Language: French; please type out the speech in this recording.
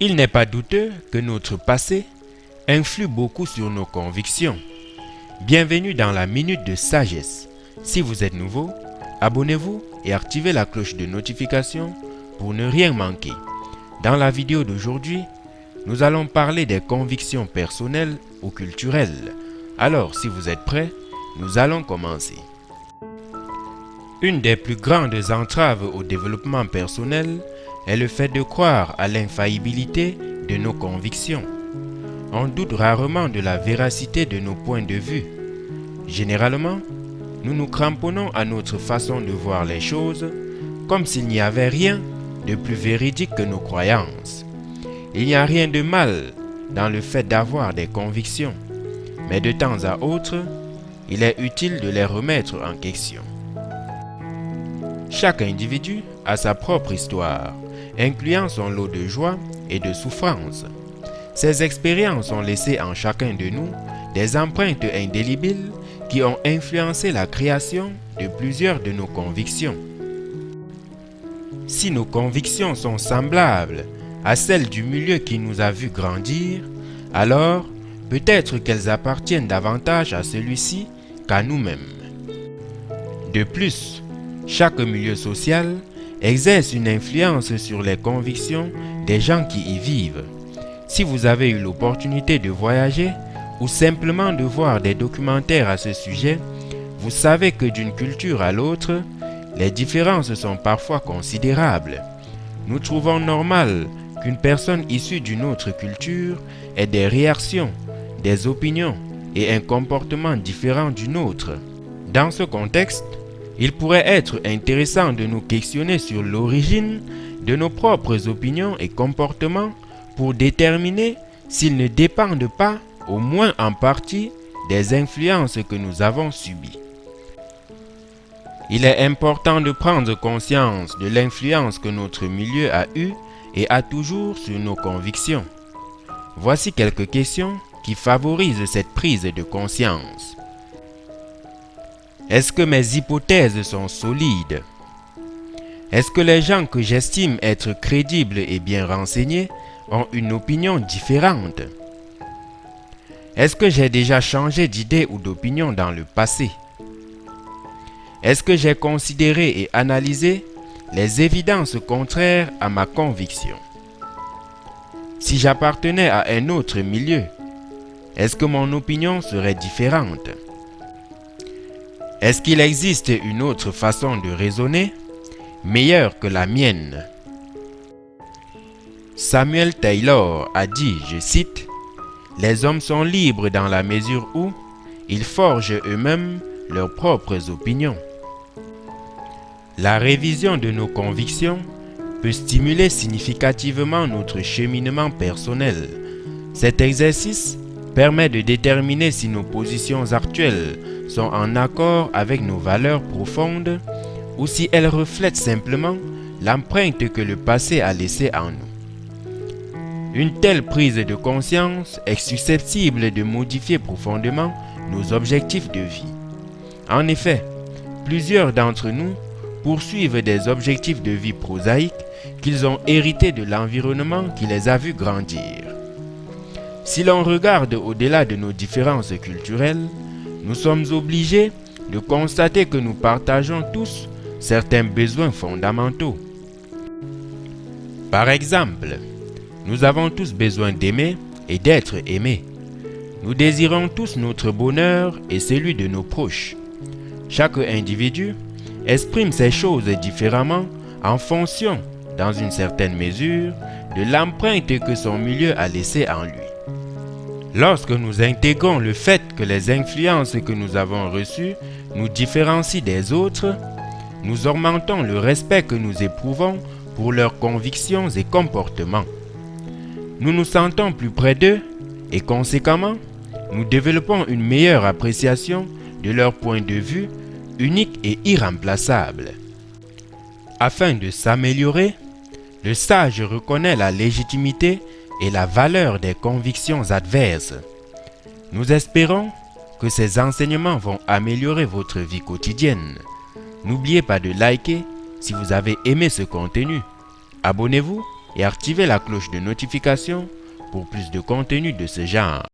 Il n'est pas douteux que notre passé influe beaucoup sur nos convictions. Bienvenue dans la Minute de Sagesse. Si vous êtes nouveau, abonnez-vous et activez la cloche de notification pour ne rien manquer. Dans la vidéo d'aujourd'hui, nous allons parler des convictions personnelles ou culturelles. Alors, si vous êtes prêts, nous allons commencer. Une des plus grandes entraves au développement personnel est le fait de croire à l'infaillibilité de nos convictions. On doute rarement de la véracité de nos points de vue. Généralement, nous nous cramponnons à notre façon de voir les choses, comme s'il n'y avait rien de plus véridique que nos croyances. Il n'y a rien de mal dans le fait d'avoir des convictions, mais de temps à autre, il est utile de les remettre en question. Chaque individu a sa propre histoire, incluant son lot de joie et de souffrance. Ces expériences ont laissé en chacun de nous des empreintes indélébiles qui ont influencé la création de plusieurs de nos convictions. Si nos convictions sont semblables à celles du milieu qui nous a vu grandir, alors peut-être qu'elles appartiennent davantage à celui-ci qu'à nous-mêmes. De plus, chaque milieu social exerce une influence sur les convictions des gens qui y vivent. Si vous avez eu l'opportunité de voyager ou simplement de voir des documentaires à ce sujet, vous savez que d'une culture à l'autre, les différences sont parfois considérables. Nous trouvons normal qu'une personne issue d'une autre culture ait des réactions, des opinions et un comportement différent du nôtre. Dans ce contexte, il pourrait être intéressant de nous questionner sur l'origine de nos propres opinions et comportements pour déterminer s'ils ne dépendent pas, au moins en partie, des influences que nous avons subies. Il est important de prendre conscience de l'influence que notre milieu a eue et a toujours sur nos convictions. Voici quelques questions qui favorisent cette prise de conscience. Est-ce que mes hypothèses sont solides? Est-ce que les gens que j'estime être crédibles et bien renseignés ont une opinion différente? Est-ce que j'ai déjà changé d'idée ou d'opinion dans le passé? Est-ce que j'ai considéré et analysé les évidences contraires à ma conviction? Si j'appartenais à un autre milieu, est-ce que mon opinion serait différente? Est-ce qu'il existe une autre façon de raisonner, meilleure que la mienne? Samuel Taylor a dit, je cite, « Les hommes sont libres dans la mesure où ils forgent eux-mêmes leurs propres opinions. » La révision de nos convictions peut stimuler significativement notre cheminement personnel. Cet exercice permet de déterminer si nos positions actuelles sont en accord avec nos valeurs profondes ou si elles reflètent simplement l'empreinte que le passé a laissée en nous. Une telle prise de conscience est susceptible de modifier profondément nos objectifs de vie. En effet, plusieurs d'entre nous poursuivent des objectifs de vie prosaïques qu'ils ont hérités de l'environnement qui les a vus grandir. Si l'on regarde au-delà de nos différences culturelles, nous sommes obligés de constater que nous partageons tous certains besoins fondamentaux. Par exemple, nous avons tous besoin d'aimer et d'être aimés. Nous désirons tous notre bonheur et celui de nos proches. Chaque individu exprime ces choses différemment en fonction, dans une certaine mesure, de l'empreinte que son milieu a laissée en lui. Lorsque nous intégrons le fait que les influences que nous avons reçues nous différencient des autres, nous augmentons le respect que nous éprouvons pour leurs convictions et comportements. Nous nous sentons plus près d'eux et conséquemment, nous développons une meilleure appréciation de leur point de vue unique et irremplaçable. Afin de s'améliorer, le sage reconnaît la légitimité et la valeur des convictions adverses. Nous espérons que ces enseignements vont améliorer votre vie quotidienne. N'oubliez pas de liker si vous avez aimé ce contenu. Abonnez-vous et activez la cloche de notification pour plus de contenu de ce genre.